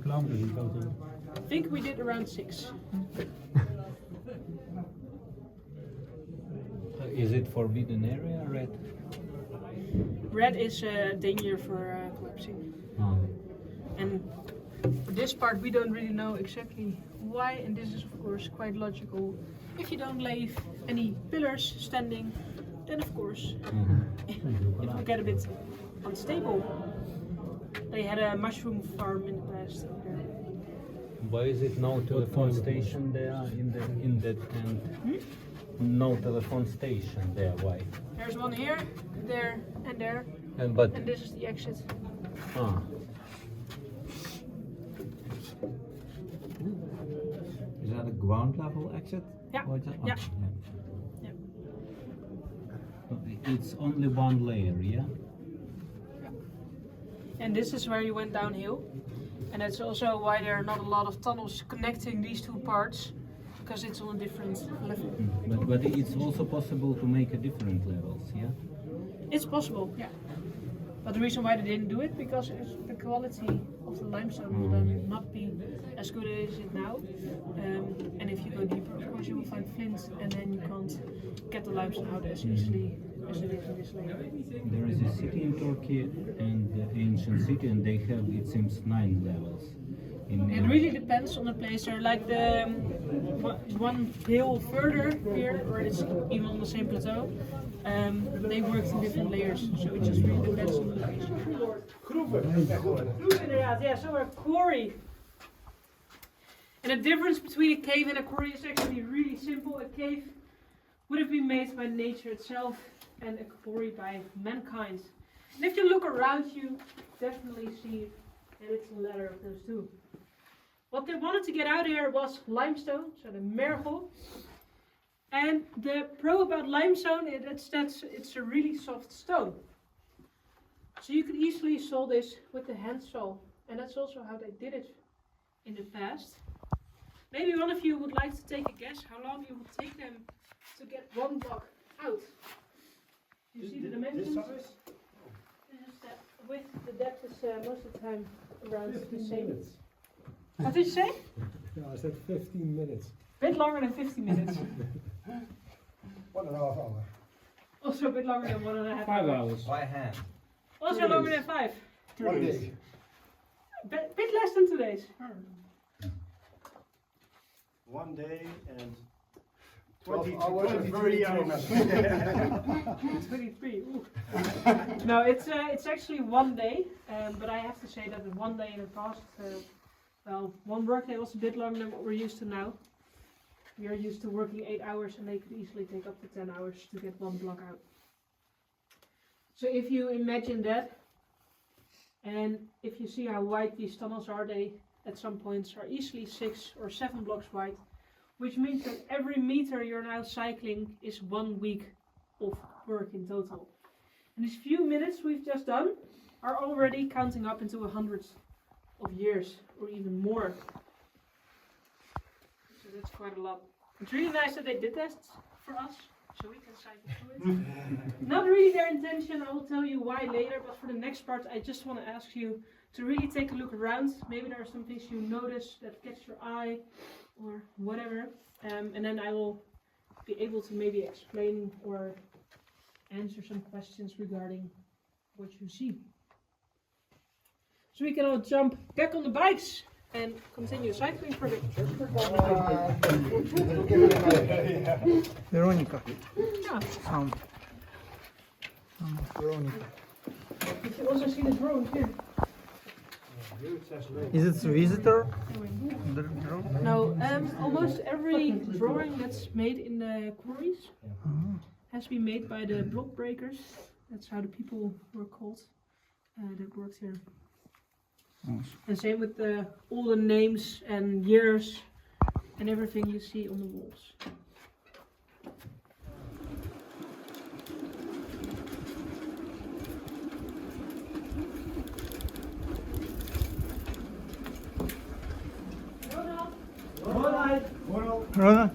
kilometers in total? I think we did around 6. Is it forbidden area, red? Red is danger for collapsing. And for this part we don't really know exactly why, and this is of course quite logical. If you don't leave any pillars standing, then of course it will get a bit unstable. They had a mushroom farm in the past. Why is it no telephone station there in that tent? No telephone station there, why? There's one here, there, and there. And this is the exit. Ah. Is that a ground level exit? Yeah. Or is that- Yeah. yeah. It's only one layer, yeah? And this is where you went downhill. And that's also why there are not a lot of tunnels connecting these two parts, because it's on a different level. But it's also possible to make a different levels, yeah? It's possible, yeah. But the reason why they didn't do it, because the quality of the limestone will then not be as good as it is now. And if you go deeper, of course, you will find flint, and then you can't get the limestone out as easily as it is in this layer. There is a city in Turkey, and the ancient city, and they have, it seems, 9 levels. It really depends on the place. There, like the one hill further here, or it's even on the same plateau. They worked in different layers, so it just really depends on the location. Groeven, yeah, so a quarry. And the difference between a cave and a quarry is actually really simple. A cave would have been made by nature itself, and a quarry by mankind. And if you look around, you definitely see that it's a ladder of those two. What they wanted to get out here was limestone, so the Marl. And the pro about limestone is that it's a really soft stone. So you could easily saw this with the hand saw, and that's also how they did it in the past. Maybe one of you would like to take a guess how long it would take them to get one block out. You see the dimensions? This is the width, the depth is most of the time around the same. Minutes. What did you say? Yeah, I said 15 minutes. A bit longer than 50 minutes. 1.5 hour. Also a bit longer than 1.5 5 hours. hours. By hand. Also 2 longer days. than 5. 1 day. Bit less than 2 days. 1 day and 12 hours and 23 hours. 23. Ooh. No, it's actually 1 day, but I have to say that in 1 day in the past, well, one workday was a bit longer than what we're used to now. We are used to working 8 hours, and they could easily take up to 10 hours to get one block out. So if you imagine that, and if you see how wide these tunnels are, they at some points are easily 6 or 7 blocks wide, which means that every meter you're now cycling is 1 week of work in total. And these few minutes we've just done are already counting up into hundreds of years or even more. So that's quite a lot. It's really nice that they did that for us, so we can cycle through it. Not really their intention, I will tell you why later, but for the next part I just want to ask you to really take a look around. Maybe there are some things you notice that catch your eye or whatever, and then I will be able to maybe explain or answer some questions regarding what you see. So we can all jump back on the bikes and continue cycling for a bit. Veronica. Yeah. Sound. Veronica. You can also see the drones here. Is it a visitor? The drone? No, almost every drawing that's made in the quarries has been made by the block breakers. That's how the people were called that worked here. And same with all the names and years and everything you see on the walls. Rona?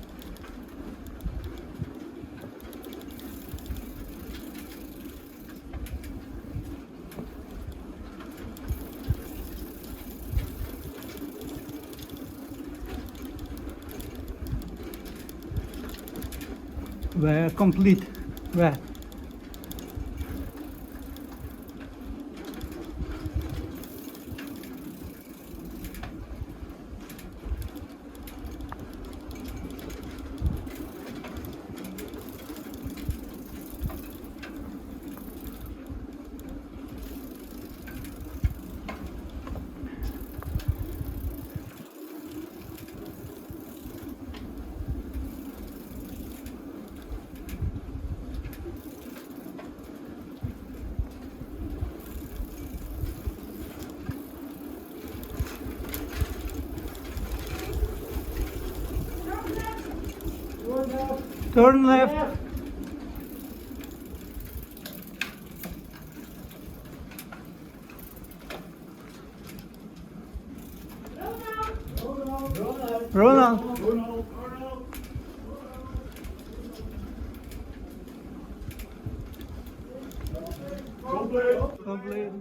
We're complete. Where? Turn left. Ronald. Complete.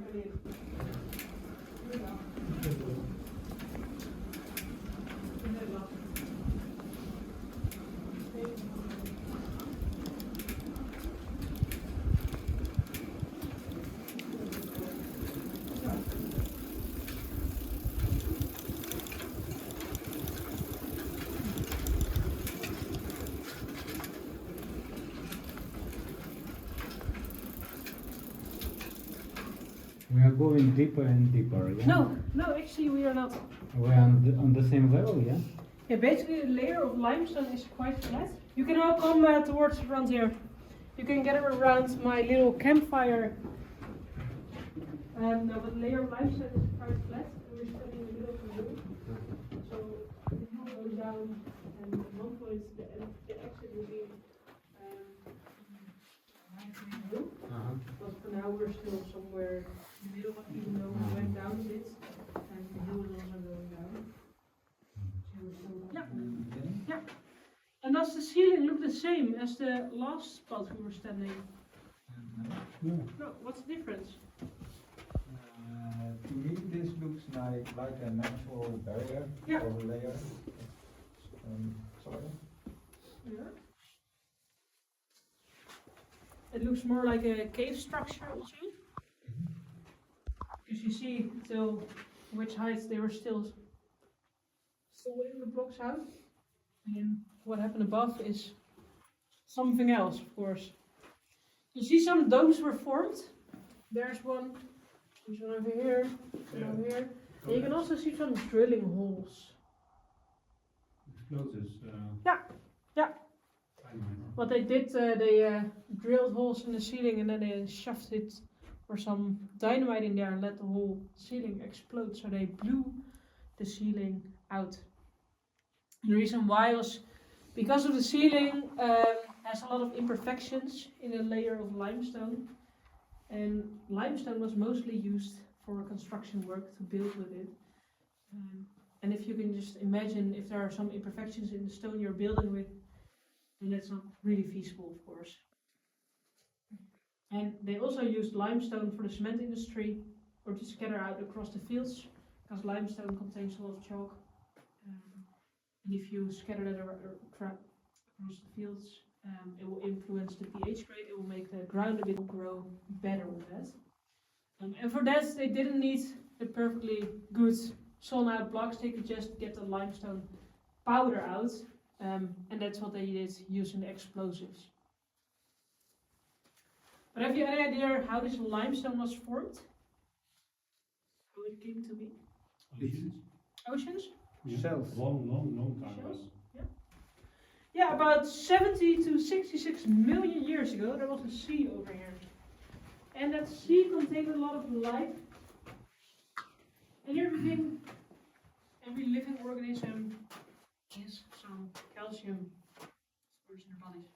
We are going deeper and deeper, yeah? No, actually we are not. We're on the same level, yeah? Yeah, basically the layer of limestone is quite flat. You can all come towards around here. You can get around my little campfire. No, but the layer of limestone is quite flat. And we're standing in the middle of the room. So the hill goes down, and at one point the exit will be right in the room. But for now we're still somewhere in the middle, even though we went down a bit, and the hill is also going down. So we're still yeah. And does the ceiling look the same as the last spot we were standing? No, what's the difference? To me, this looks like a natural barrier or layer. Soil. Yeah. It looks more like a cave structure also. Because you see till which height they were still in the blocks out. And what happened above is something else, of course. You see some domes were formed. There's one over here, and over here. And you can also see some drilling holes. Explosives. Yeah. What they did, they drilled holes in the ceiling and then they shoved it or some dynamite in there and let the whole ceiling explode. So they blew the ceiling out. And the reason why was because of the ceiling has a lot of imperfections in a layer of limestone. And limestone was mostly used for construction work to build with it. And if you can just imagine if there are some imperfections in the stone you're building with, then that's not really feasible, of course. And they also used limestone for the cement industry or to scatter out across the fields, because limestone contains a lot of chalk. And if you scatter that across the fields, it will influence the pH grade, it will make the ground a bit grow better with that. And for that, they didn't need the perfectly good sawn out blocks, they could just get the limestone powder out, and that's what they did using the explosives. But have you any idea how this limestone was formed? How it came to be? Oceans? Shells. Long time Shells? Yeah, about 70 to 66 million years ago, there was a sea over here. And that sea contained a lot of life. And every living organism has some calcium stores in their bodies.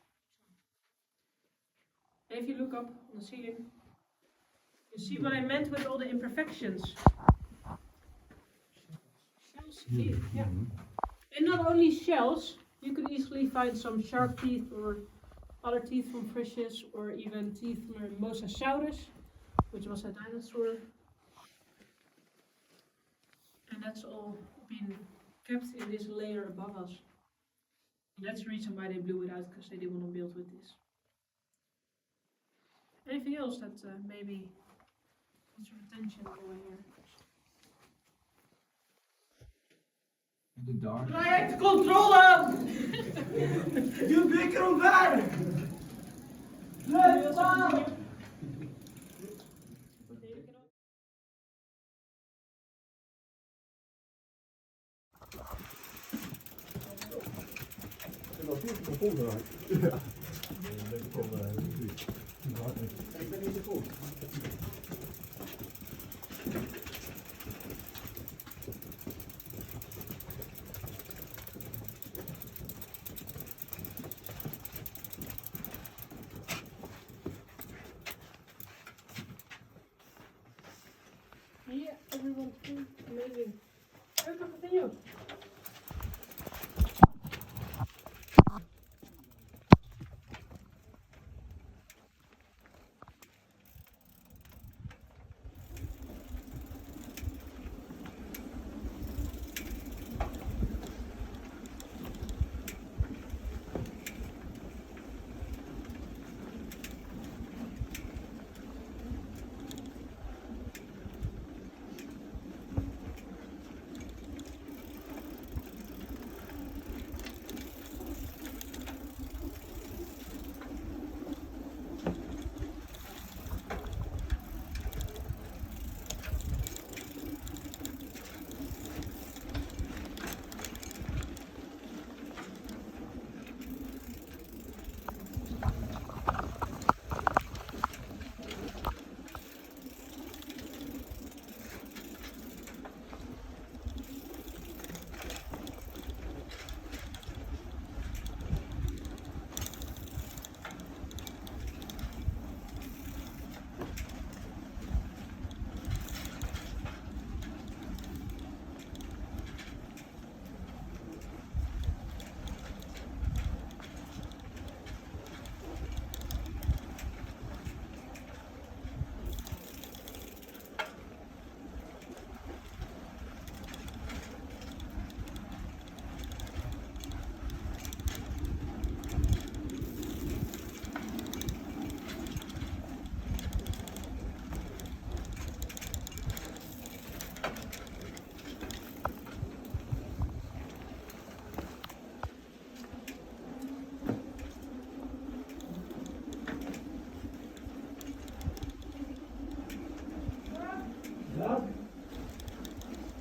And if you look up on the ceiling, you see what I meant with all the imperfections. Shells, yeah. And not only shells, you could easily find some sharp teeth or other teeth from fishes, or even teeth from a mosasaurus, which was a dinosaur. And that's all been kept in this layer above us. That's the reason why they blew it out, because they didn't want to build with this. Anything else that maybe needs your attention over here? In the dark. Traject controle! Je blik omver! Let's go! Yeah, everyone, amazing. We can continue.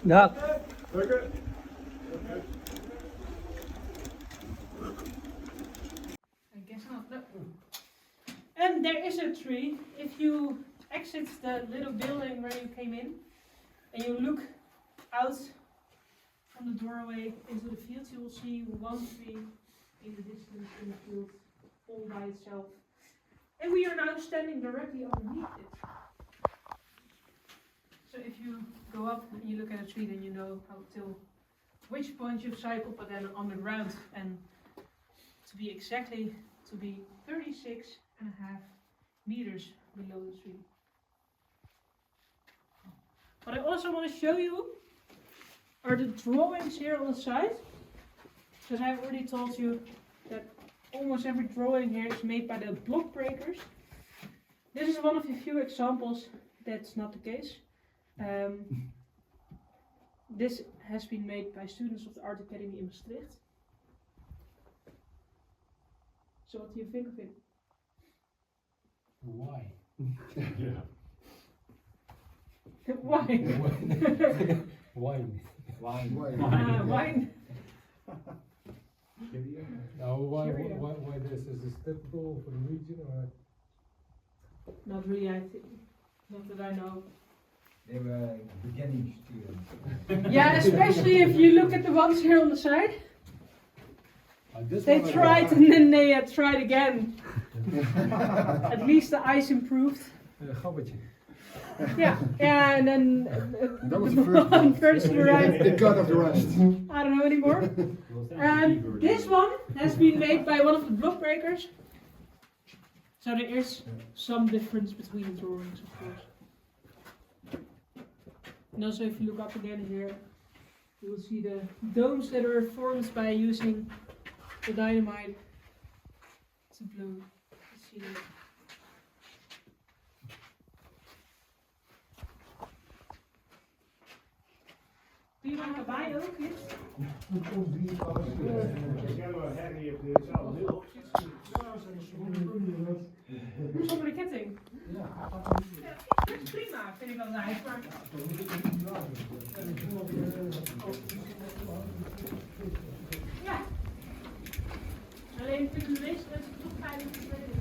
Dag. I guess not. No. And there is a tree. If you exit the little building where you came in and you look out from the doorway into the fields, you will see one tree in the distance in the field all by itself. And we are now standing directly underneath it. So if you go up and you look at a tree, then you know how till which point you've cycled, but then on the ground, and to be 36.5 meters below the tree. What I also want to show you are the drawings here on the side, because I've already told you that almost every drawing here is made by the block breakers. This is one of the few examples that's not the case. This has been made by students of the Art Academy in Maastricht. So what do you think of it? Why? Why? Wine. Wine. Wine. Now, Syria. why this? Is this typical for the region or? Not really, I think. Not that I know. They were beginning students. Yeah, especially if you look at the ones here on the side. They tried and then they tried again. At least the ice improved. Gabbetje. Yeah, and then That was the the first one one. furthest to the right. It got off the rust. I don't know anymore. This one has been made by one of the block breakers. So there is some difference between the drawings, of course. And also if you look up again here, you will see the domes that are formed by using the dynamite to blue. Let's see that. Doe je maar erbij ook, Kit? Zonder de ketting? Ja, dat is prima, vind ik altijd. Maar... Ja. Alleen vind ik de meeste mensen toch veilig te spelen.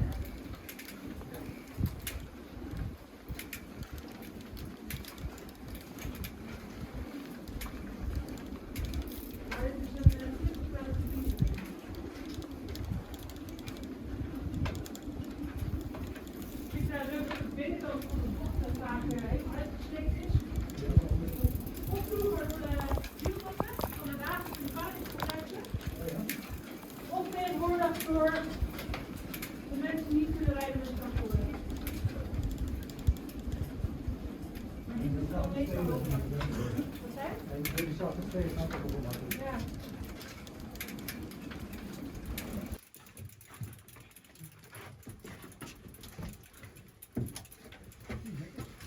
Voor de mensen die niet kunnen rijden met een tractor. Maar die doen wel meestal ook. Wat zei je? Ja.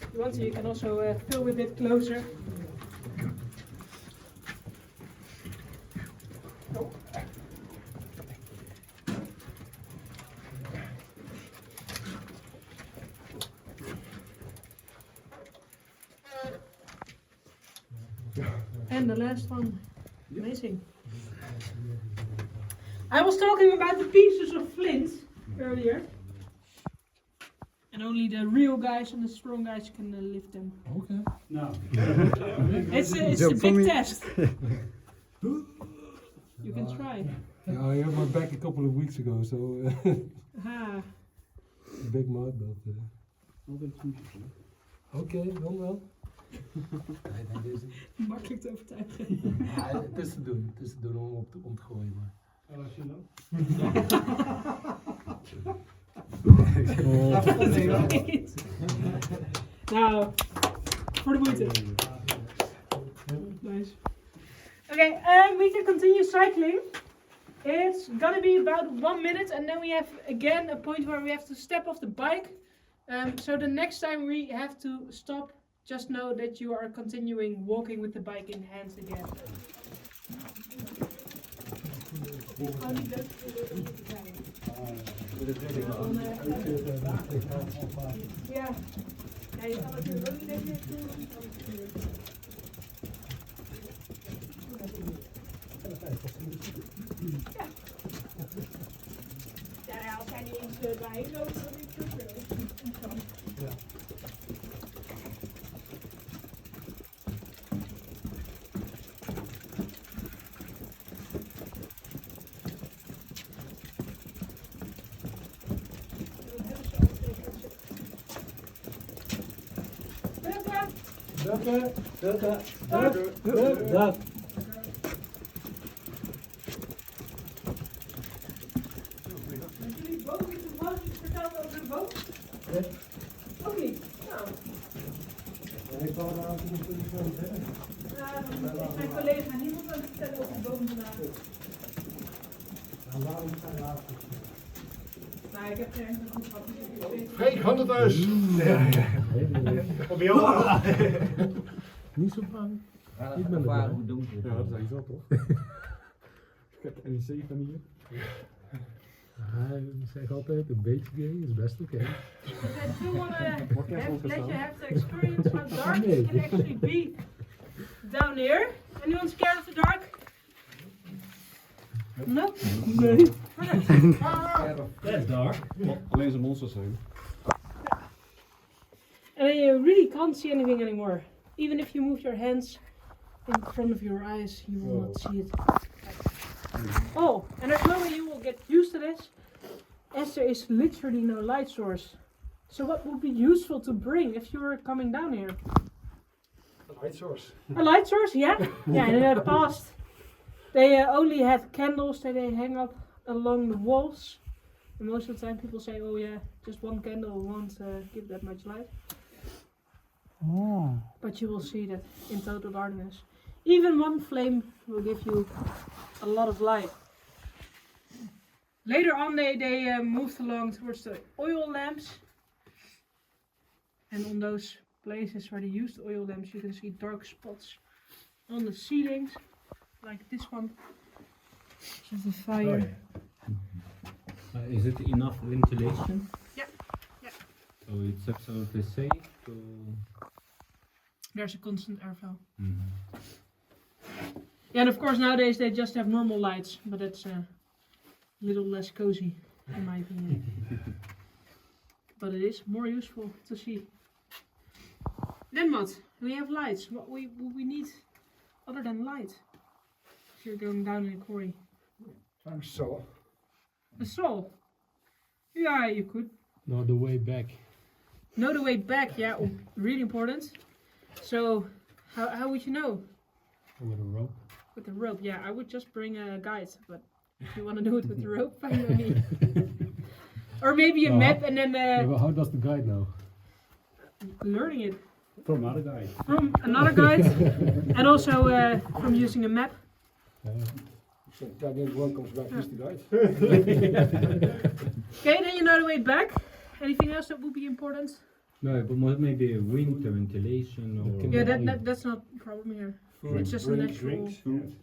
If you want to, you can also fill with it closer. And the last one. Amazing. I was talking about the pieces of flint earlier. And only the real guys and the strong guys can lift them. Okay. No. It's a big test. You can try. Yeah, I hurt my back a couple of weeks ago, so Aha. big mud, but okay, dan wel. Nee, dan is het. Makkelijk te overtuigen. Ja, het is te doen om te gooien, maar. En als je dan? Nou, voor de moeite. Nice. Okay, we can continue cycling. It's gonna be about 1 minute, and then we have again a point where we have to step off the bike. So the next time we have to stop, just know that you are continuing walking with the bike in hands again. Ja. Ja, je kan natuurlijk ook niet even doen. Ja. Ja, als hij niet eens bij loopt, dan is het ook wel. Dat. Hebben jullie boven iets verteld over de boot? Nee. Ook niet? Nou. Ik wou daar aan toe vertellen. Ja, dan is mijn collega niemand aan het vertellen over de boom vandaag. Nou, waarom zijn laatste? Nou, ik heb geen enkele goed gehad. Freek, handelthuis! Op jou? Niet zo bang. Ja, Ik ben er waar blij. hoe donker. Ja, dat is wel toch? Ik heb de NEC van hier. Ik zeg altijd, een beetje gay is best oké. If you want to let you have the experience how dark it can actually be down here. Anyone scared of the dark? No? Nee. That's dark. Alleen zijn monsters zijn. And then you really can't see anything anymore. Even if you move your hands in front of your eyes, you will not see it. Oh, and there's no way you will get used to this, as there is literally no light source. So what would be useful to bring if you were coming down here? A light source. A light source, yeah? Yeah, in the past they only had candles that they hang up along the walls. And most of the time people say, oh yeah, just one candle won't give that much light. Oh. But you will see that in total darkness. Even one flame will give you a lot of light. Later on, they moved along towards the oil lamps. And on those places where they used oil lamps, you can see dark spots on the ceilings, like this one. Which is a fire. Is it enough ventilation? Yeah. Yeah. So it's absolutely safe to... There's a constant airflow. Mhm. Yeah, and of course nowadays they just have normal lights, but it's a little less cozy, in my opinion. But it is more useful to see. Then what? We have lights. What we need other than light? If you're going down in a quarry. I'm saw. A saw? Yeah, you could. No, the way back. Know the way back, yeah, really important. So, how would you know? With a rope. With the rope, yeah, I would just bring a guide, but if you want to do it with the rope, I know me. Or maybe a map and then Yeah, but how does the guide know? learning it From other guy. from another guide and also from using a map. So guardian one comes back, he's the guide. Okay, then you know the way back. Anything else that would be important? No, but maybe a winter ventilation or... Yeah, that's not a problem here. It's just a natural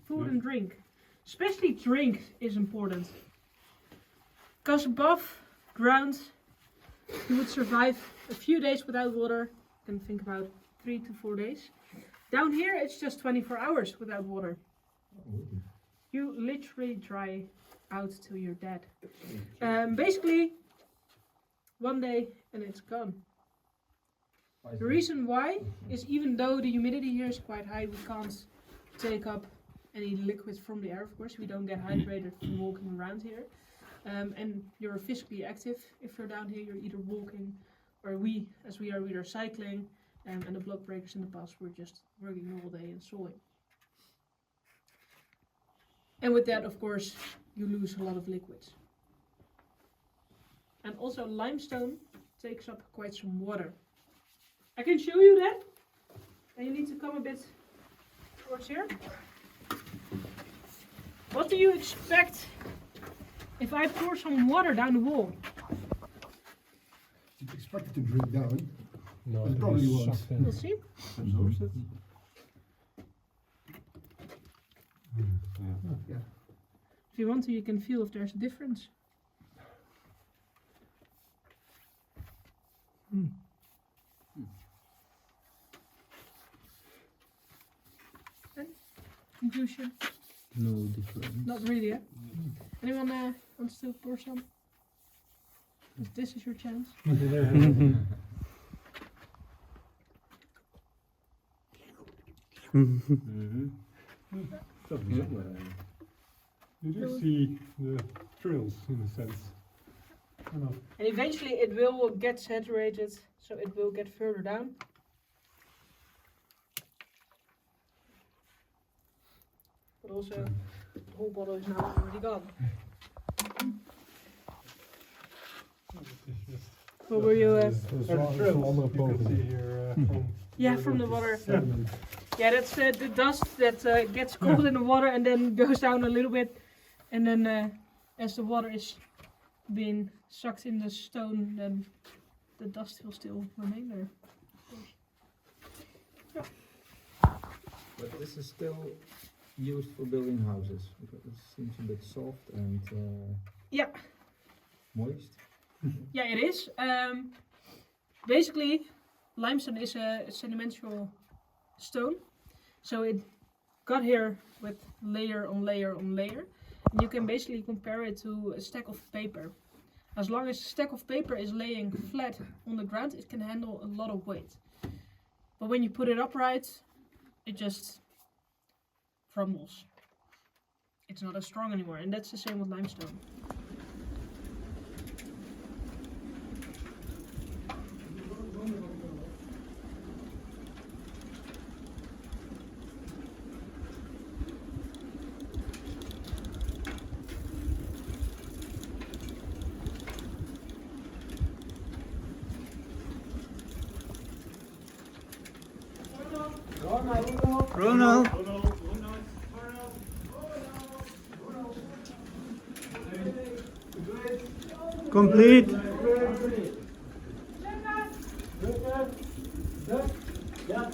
food and drink. Especially drink is important. Because above ground, you would survive a few days without water. You can think about 3 to 4 days. Down here, it's just 24 hours without water. You literally dry out till you're dead. Basically, one day and it's gone. The reason why is even though the humidity here is quite high, we can't take up any liquid from the air, of course. We don't get hydrated from walking around here. And you're physically active. If you're down here, you're either walking or we are either cycling. And the block breakers in the past were just working all day and sawing. And with that, of course, you lose a lot of liquids. And also limestone takes up quite some water. I can show you that. And you need to come a bit towards here. What do you expect if I pour some water down the wall? You expect it to drip down. No, it probably won't. We'll see. Yeah. If you want to, you can feel if there's a difference. And conclusion? No difference. Not really, yeah? Anyone wants to pour some? 'Cause this is your chance. You do see the trills in a sense. And eventually it will get saturated, so it will get further down. But also, the whole bottle is now already gone. What were you? Yeah, from the water. Yeah, that's the dust that gets caught in the water and then goes down a little bit. And then as the water is being sucked in the stone, then the dust will still remain there. Yeah. But this is still used for building houses because it seems a bit soft and Yeah. moist. Yeah, it is. Basically, limestone is a sedimentary stone. So it got here with layer on layer on layer. And you can basically compare it to a stack of paper. As long as a stack of paper is laying flat on the ground, it can handle a lot of weight. But when you put it upright, it just crumbles. It's not as strong anymore, and that's the same with limestone. Ronald! Complete. Ja,